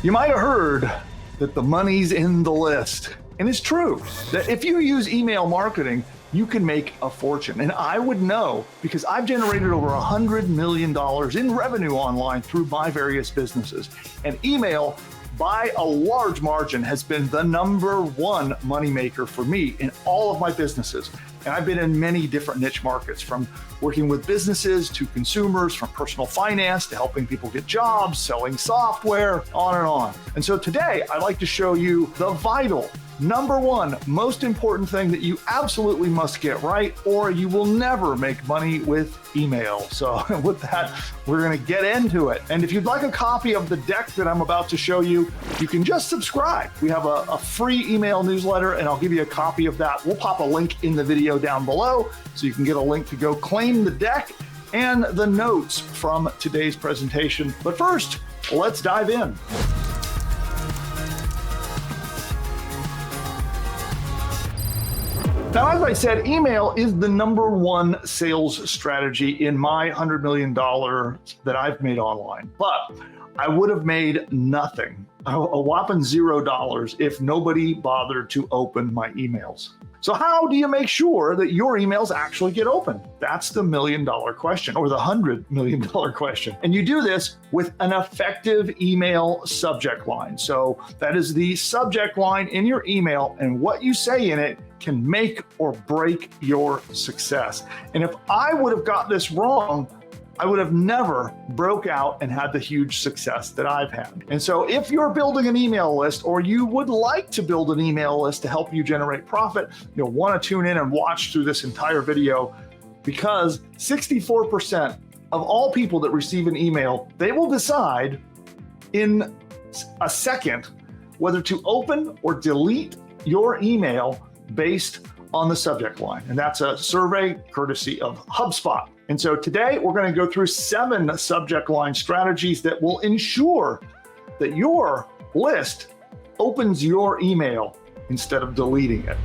You might have heard that the money's in the list. And it's true that if you use email marketing, you can make a fortune. And I would know because I've generated over $100 million in revenue online through my various businesses. And email, by a large margin, has been the #1 moneymaker for me in all of my businesses. And I've been in many different niche markets, from working with businesses to consumers, from personal finance to helping people get jobs, selling software, on and on. And so today, I'd like to show you the vital #1 most important thing that you absolutely must get right, or you will never make money with email. So with that, we're going to get into it. And if you'd like a copy of the deck that I'm about to show you, you can just subscribe. We have a free email newsletter, and I'll give you a copy of that. We'll pop a link in the video down below so you can get a link to go claim the deck and the notes from today's presentation. But first, let's dive in. Now, as I said, email is the #1 sales strategy in my $100 million that I've made online. But I would have made nothing, a whopping $0, if nobody bothered to open my emails. So how do you make sure that your emails actually get open? That's the $1 million question, or the $100 million question. And you do this with an effective email subject line. So that is the subject line in your email, and what you say in it can make or break your success. And if I would have got this wrong, I would have never broke out and had the huge success that I've had. And so if you're building an email list, or you would like to build an email list to help you generate profit, you'll want to tune in and watch through this entire video, because 64% of all people that receive an email, they will decide in a second whether to open or delete your email based on the subject line. And that's a survey courtesy of HubSpot. And so today we're going to go through 7 subject line strategies that will ensure that your list opens your email instead of deleting it.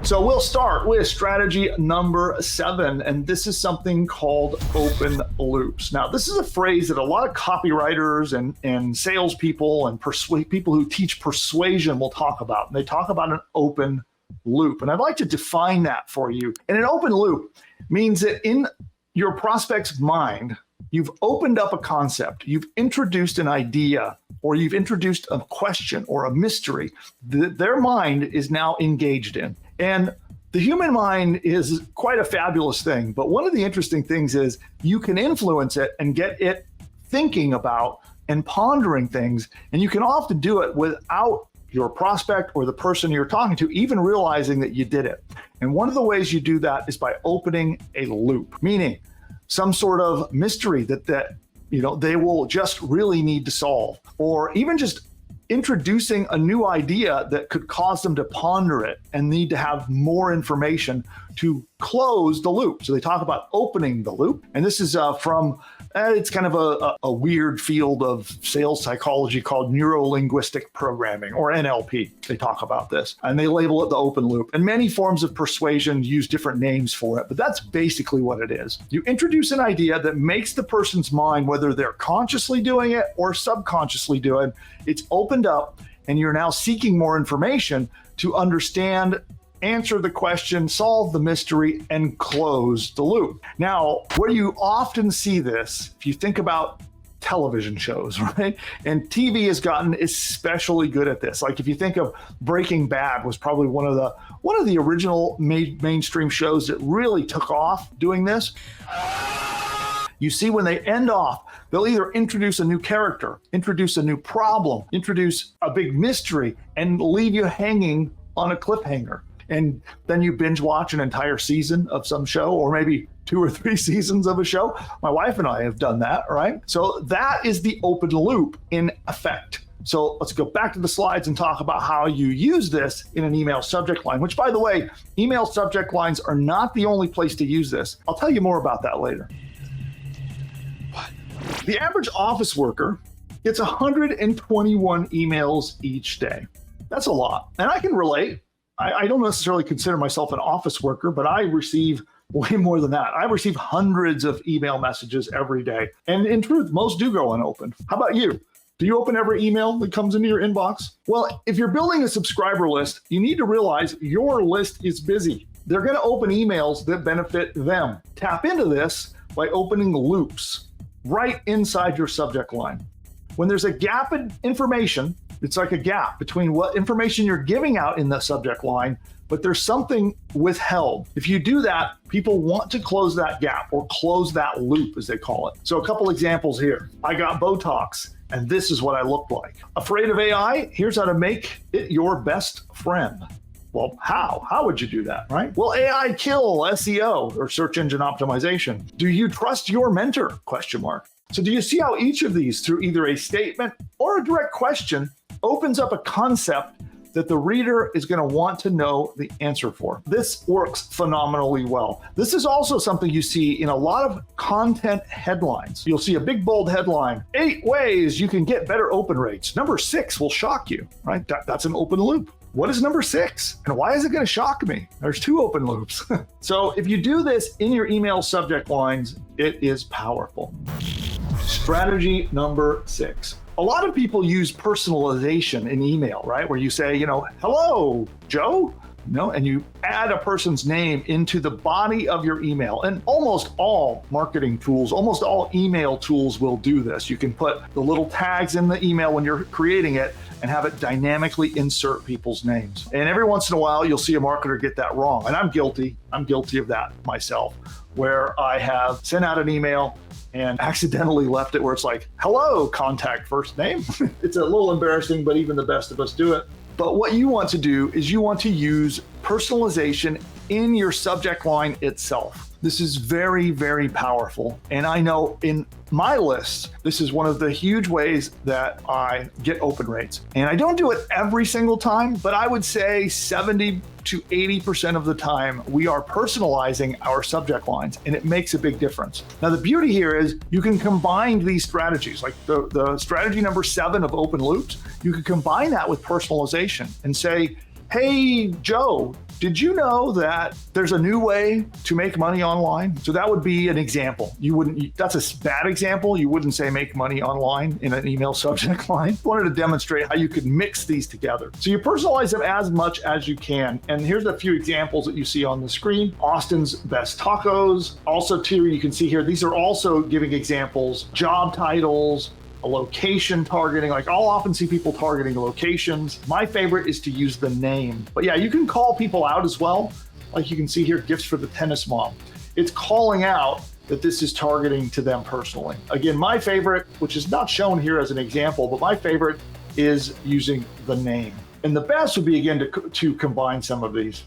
So we'll start with strategy #7, and this is something called open loops. Now, this is a phrase that a lot of copywriters and salespeople and people who teach persuasion will talk about. And they talk about an open loop. And I'd like to define that for you. And an open loop means that in your prospect's mind, you've opened up a concept, you've introduced an idea, or you've introduced a question or a mystery that their mind is now engaged in. And the human mind is quite a fabulous thing. But one of the interesting things is you can influence it and get it thinking about and pondering things. And you can often do it without your prospect or the person you're talking to even realizing that you did it. And one of the ways you do that is by opening a loop, meaning some sort of mystery that they will just really need to solve, or even just introducing a new idea that could cause them to ponder it and need to have more information to close the loop. So they talk about opening the loop. And this is it's kind of a weird field of sales psychology called neuro-linguistic programming, or NLP. They talk about this and they label it the open loop. And many forms of persuasion use different names for it, but that's basically what it is. You introduce an idea that makes the person's mind, whether they're consciously doing it or subconsciously doing, it's opened up, and you're now seeking more information to understand, answer the question, solve the mystery, and close the loop. Now, where you often see this, if you think about television shows, right? And TV has gotten especially good at this. Like if you think of Breaking Bad was probably one of the original mainstream shows that really took off doing this. You see, when they end off, they'll either introduce a new character, introduce a new problem, introduce a big mystery, and leave you hanging on a cliffhanger. And then you binge watch an entire season of some show, or maybe 2 or 3 seasons of a show. My wife and I have done that, right? So that is the open loop in effect. So let's go back to the slides and talk about how you use this in an email subject line, which, by the way, email subject lines are not the only place to use this. I'll tell you more about that later. What? The average office worker gets 121 emails each day. That's a lot. And I can relate. I don't necessarily consider myself an office worker, but I receive way more than that. I receive hundreds of email messages every day. And in truth, most do go unopened. How about you? Do you open every email that comes into your inbox? Well, if you're building a subscriber list, you need to realize your list is busy. They're going to open emails that benefit them. Tap into this by opening loops right inside your subject line. When there's a gap in information, it's like a gap between what information you're giving out in the subject line, but there's something withheld. If you do that, people want to close that gap or close that loop, as they call it. So a couple examples here. I got Botox, and this is what I look like. Afraid of AI? Here's how to make it your best friend. Well, how? How would you do that, right? Will AI kill SEO or search engine optimization? Do you trust your mentor? ? So do you see how each of these, through either a statement or a direct question, opens up a concept that the reader is going to want to know the answer for? This works phenomenally well. This is also something you see in a lot of content headlines. You'll see a big bold headline, 8 ways you can get better open rates. Number 6 will shock you, right? That's an open loop. What is number 6? And why is it going to shock me? There's 2 open loops. So if you do this in your email subject lines, it is powerful. Strategy number 6. A lot of people use personalization in email, right? Where you say, hello, Joe, and you add a person's name into the body of your email. And almost all marketing tools, almost all email tools will do this. You can put the little tags in the email when you're creating it and have it dynamically insert people's names. And every once in a while, you'll see a marketer get that wrong. And I'm guilty of that myself, where I have sent out an email and accidentally left it where it's like, hello, contact first name. It's a little embarrassing, but even the best of us do it. But what you want to do is you want to use personalization in your subject line itself. This is very, very powerful. And I know in my list, this is one of the huge ways that I get open rates. And I don't do it every single time, but I would say 70 to 80% of the time, we are personalizing our subject lines, and it makes a big difference. Now, the beauty here is you can combine these strategies, like the strategy number 7 of open loops. You can combine that with personalization and say, hey, Joe, did you know that there's a new way to make money online? So that would be an example. That's a bad example. You wouldn't say make money online in an email subject line. I wanted to demonstrate how you could mix these together. So you personalize them as much as you can. And here's a few examples that you see on the screen. Austin's best tacos. Also too, you can see here, these are also giving examples, job titles, a location targeting. Like I'll often see people targeting locations. My favorite is to use the name. But yeah, you can call people out as well. Like you can see here, gifts for the tennis mom. It's calling out that this is targeting to them personally. Again, my favorite, which is not shown here as an example, but my favorite is using the name. And the best would be, again, to combine some of these.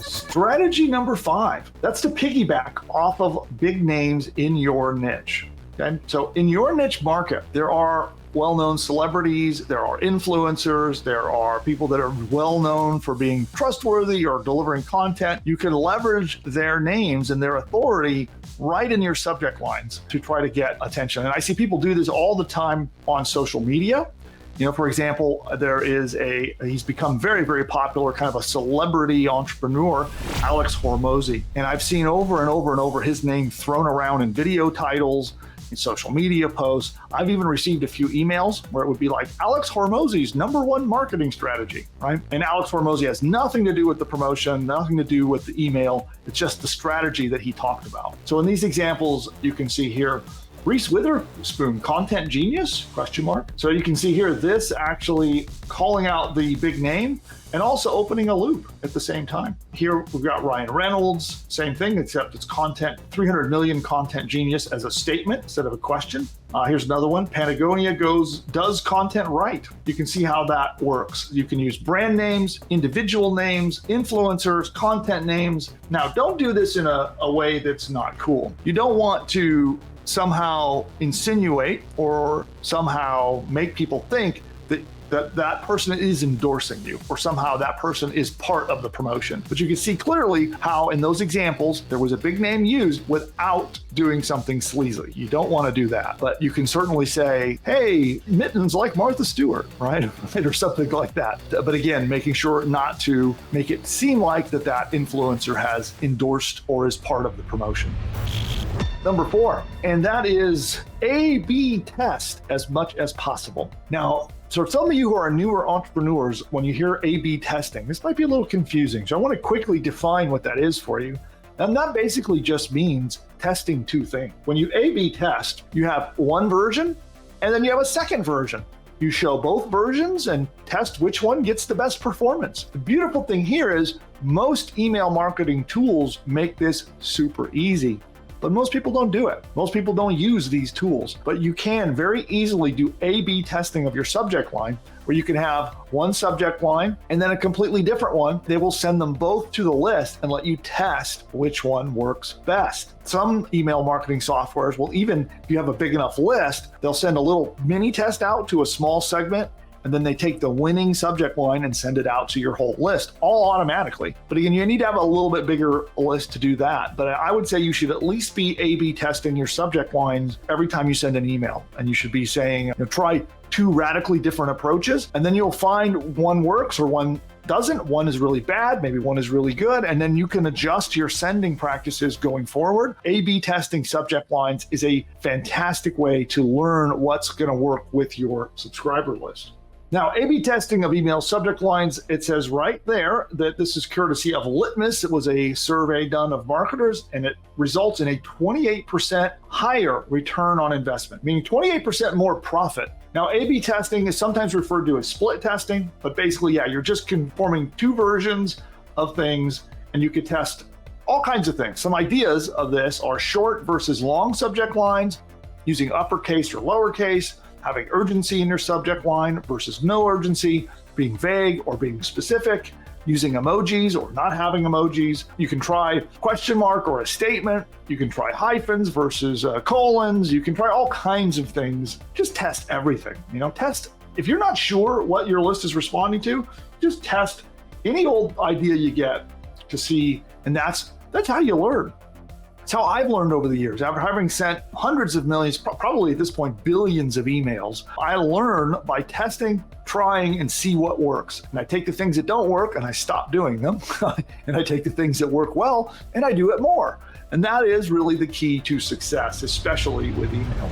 Strategy number 5, that's to piggyback off of big names in your niche. Okay, so in your niche market, there are well-known celebrities, there are influencers, there are people that are well-known for being trustworthy or delivering content. You can leverage their names and their authority right in your subject lines to try to get attention. And I see people do this all the time on social media. For example, he's become very, very popular, kind of a celebrity entrepreneur, Alex Hormozi. And I've seen over and over and over his name thrown around in video titles, in social media posts. I've even received a few emails where it would be like Alex Hormozi's #1 marketing strategy, right? And Alex Hormozi has nothing to do with the promotion, nothing to do with the email. It's just the strategy that he talked about. So in these examples, you can see here, Reese Witherspoon, content genius, ? So you can see here, this actually calling out the big name and also opening a loop at the same time. Here we've got Ryan Reynolds, same thing, except it's content, 300 million content genius as a statement instead of a question. Here's another one, Patagonia does content right. You can see how that works. You can use brand names, individual names, influencers, content names. Now, don't do this in a way that's not cool. You don't want to somehow insinuate or somehow make people think that person is endorsing you, or somehow that person is part of the promotion. But you can see clearly how in those examples, there was a big name used without doing something sleazy. You don't want to do that, but you can certainly say, hey, mittens like Martha Stewart, right? Or something like that. But again, making sure not to make it seem like that influencer has endorsed or is part of the promotion. number 4, and that is A/B test as much as possible. Now, so some of you who are newer entrepreneurs, when you hear A/B testing, this might be a little confusing. So I want to quickly define what that is for you. And that basically just means testing 2 things. When you A/B test, you have one version and then you have a second version. You show both versions and test which one gets the best performance. The beautiful thing here is most email marketing tools make this super easy, but most people don't do it. Most people don't use these tools, but you can very easily do A/B testing of your subject line, where you can have one subject line and then a completely different one. They will send them both to the list and let you test which one works best. Some email marketing softwares will even, if you have a big enough list, they'll send a little mini test out to a small segment, and then they take the winning subject line and send it out to your whole list, all automatically. But again, you need to have a little bit bigger list to do that. But I would say you should at least be A/B testing your subject lines every time you send an email. And you should be saying, try 2 radically different approaches, and then you'll find one works or one doesn't. One is really bad, maybe one is really good, and then you can adjust your sending practices going forward. A/B testing subject lines is a fantastic way to learn what's going to work with your subscriber list. Now, A/B testing of email subject lines, it says right there that this is courtesy of Litmus. It was a survey done of marketers, and it results in a 28% higher return on investment, meaning 28% more profit. Now, A/B testing is sometimes referred to as split testing, but basically, yeah, you're just conforming 2 versions of things, and you could test all kinds of things. Some ideas of this are short versus long subject lines, using uppercase or lowercase, having urgency in your subject line versus no urgency, being vague or being specific, using emojis or not having emojis. You can try question mark or a statement. You can try hyphens versus colons. You can try all kinds of things. Just test everything. Test. If you're not sure what your list is responding to, just test any old idea you get to see, and that's how you learn. It's how I've learned over the years. After having sent hundreds of millions, probably at this point, billions of emails, I learn by testing, trying, and see what works. And I take the things that don't work and I stop doing them. And I take the things that work well and I do it more. And that is really the key to success, especially with email.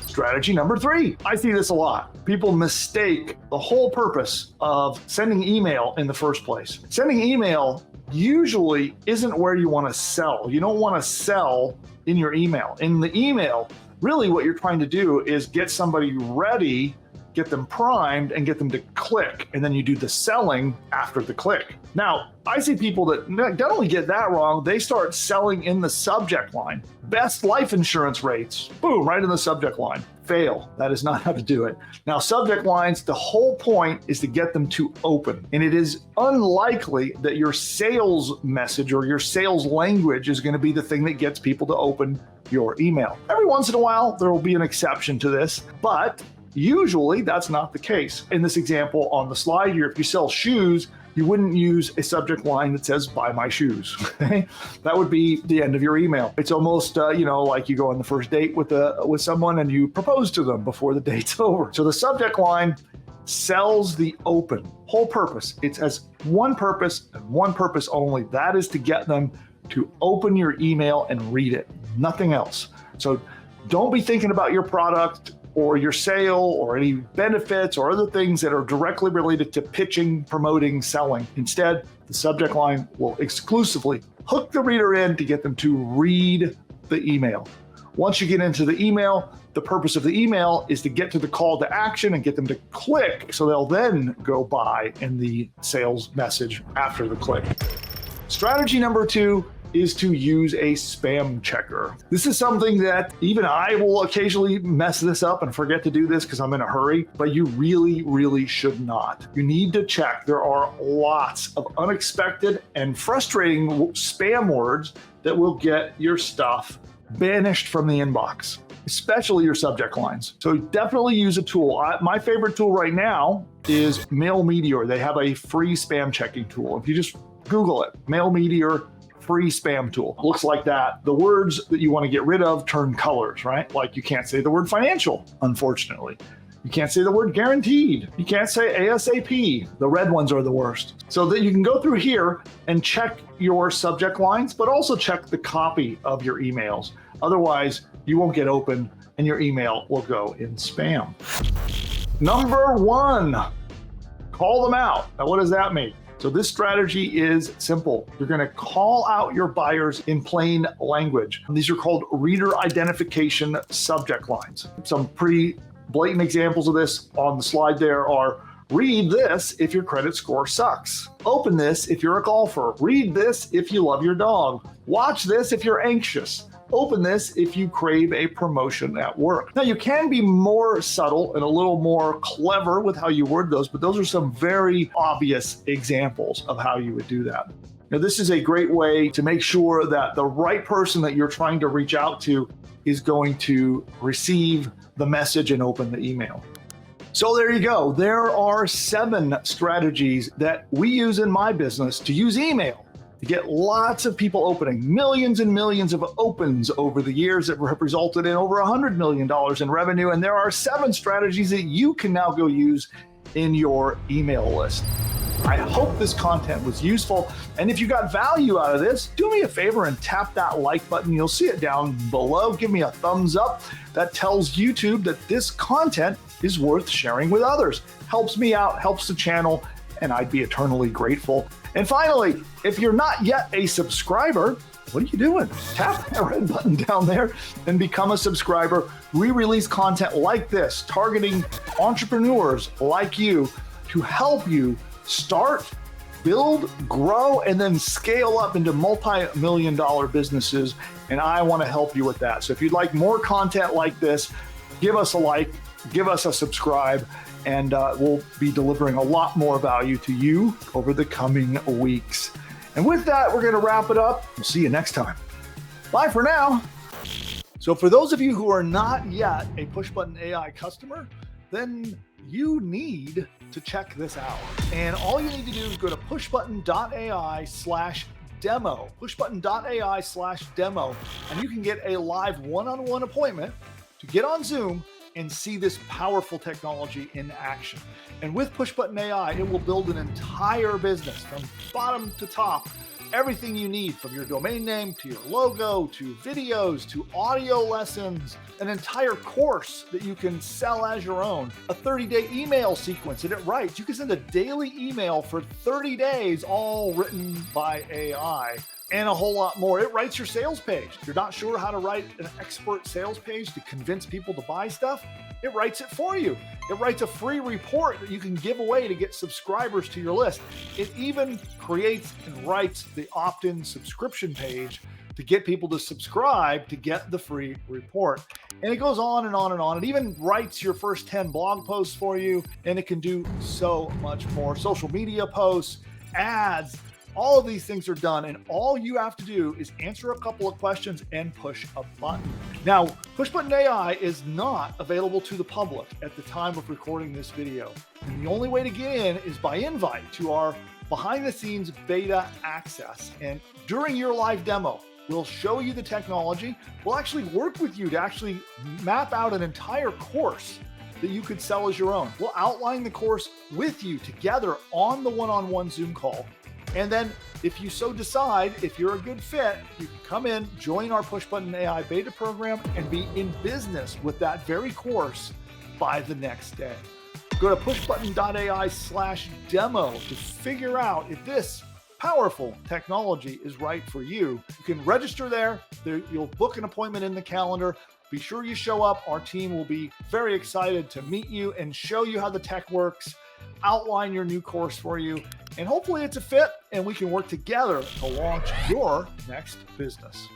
Strategy number 3. I see this a lot. People mistake the whole purpose of sending email in the first place. Sending email usually isn't where you want to sell. You don't want to sell in your email. In the email, really what you're trying to do is get somebody ready, get them primed, and get them to click. And then you do the selling after the click. Now, I see people that not only get that wrong, they start selling in the subject line. Best life insurance rates, boom, right in the subject line. Fail. That is not how to do it. Now, subject lines, the whole point is to get them to open. And it is unlikely that your sales message or your sales language is going to be the thing that gets people to open your email. Every once in a while, there will be an exception to this, but usually that's not the case. In this example on the slide here, if you sell shoes, you wouldn't use a subject line that says, buy my shoes. Okay? That would be the end of your email. It's almost, like you go on the first date with someone and you propose to them before the date's over. So the subject line sells the open. Whole purpose. It has one purpose and one purpose only. That is to get them to open your email and read it. Nothing else. So don't be thinking about your product or your sale or any benefits or other things that are directly related to pitching, promoting, selling. Instead, the subject line will exclusively hook the reader in to get them to read the email. Once you get into the email, the purpose of the email is to get to the call to action and get them to click, so they'll then go buy in the sales message after the click. Strategy number 2 is to use a spam checker. This is something that even I will occasionally mess this up and forget to do this because I'm in a hurry, but you really, really should not. You need to check. There are lots of unexpected and frustrating spam words that will get your stuff banished from the inbox, especially your subject lines. So definitely use a tool. My favorite tool right now is MailMeteor. They have a free spam checking tool. If you just Google it, MailMeteor free spam tool. Looks like that. The words that you want to get rid of turn colors, right? Like you can't say the word financial, unfortunately. You can't say the word guaranteed. You can't say ASAP. The red ones are the worst. So that you can go through here and check your subject lines, but also check the copy of your emails. Otherwise, you won't get open and your email will go in spam. Number 1, call them out. Now, what does that mean? So this strategy is simple. You're going to call out your buyers in plain language. These are called reader identification subject lines. Some pretty blatant examples of this on the slide there are: read this if your credit score sucks. Open this if you're a golfer. Read this if you love your dog. Watch this if you're anxious. Open this if you crave a promotion at work. Now, you can be more subtle and a little more clever with how you word those, but those are some very obvious examples of how you would do that. Now, this is a great way to make sure that the right person that you're trying to reach out to is going to receive the message and open the email. So there you go. There are 7 strategies that we use in my business to use email to get lots of people opening. Millions and millions of opens over the years that have resulted in over $100 million in revenue. And there are 7 strategies that you can now go use in your email list. I hope this content was useful. And if you got value out of this, do me a favor and tap that like button. You'll see it down below. Give me a thumbs up. That tells YouTube that this content is worth sharing with others. Helps me out, helps the channel, and I'd be eternally grateful. And finally, if you're not yet a subscriber, what are you doing? Tap that red button down there and become a subscriber. We release content like this, targeting entrepreneurs like you to help you start, build, grow, and then scale up into multi-million-dollar businesses. And I want to help you with that. So if you'd like more content like this, give us a like, give us a subscribe, and we'll be delivering a lot more value to you over the coming weeks. And with that, we're going to wrap it up. We'll see you next time. Bye for now. So for those of you who are not yet a PushButton AI customer, then you need to check this out. And all you need to do is go to pushbutton.ai/demo, pushbutton.ai/demo, and you can get a live one-on-one appointment to get on Zoom and see this powerful technology in action. And with PushButton AI, it will build an entire business from bottom to top. Everything you need, from your domain name to your logo to videos to audio lessons, an entire course that you can sell as your own, a 30-day email sequence that it writes. You can send a daily email for 30 days, all written by AI, and a whole lot more. It writes your sales page. If you're not sure how to write an expert sales page to convince people to buy stuff, it writes it for you. It writes a free report that you can give away to get subscribers to your list. It even creates and writes the opt-in subscription page to get people to subscribe to get the free report. And it goes on and on and on. It even writes your first 10 blog posts for you, and it can do so much more. Social media posts, ads, all of these things are done, and all you have to do is answer a couple of questions and push a button. Now, PushButton AI is not available to the public at the time of recording this video. And the only way to get in is by invite to our behind-the-scenes beta access. And during your live demo, we'll show you the technology. We'll actually work with you to actually map out an entire course that you could sell as your own. We'll outline the course with you together on the one-on-one Zoom call. And then if you so decide, if you're a good fit, you can come in, join our PushButton AI beta program, and be in business with that very course by the next day. Go to pushbutton.ai/demo to figure out if this powerful technology is right for you. You can register there. You'll book an appointment in the calendar. Be sure you show up. Our team will be very excited to meet you and show you how the tech works, outline your new course for you, and hopefully it's a fit and we can work together to launch your next business.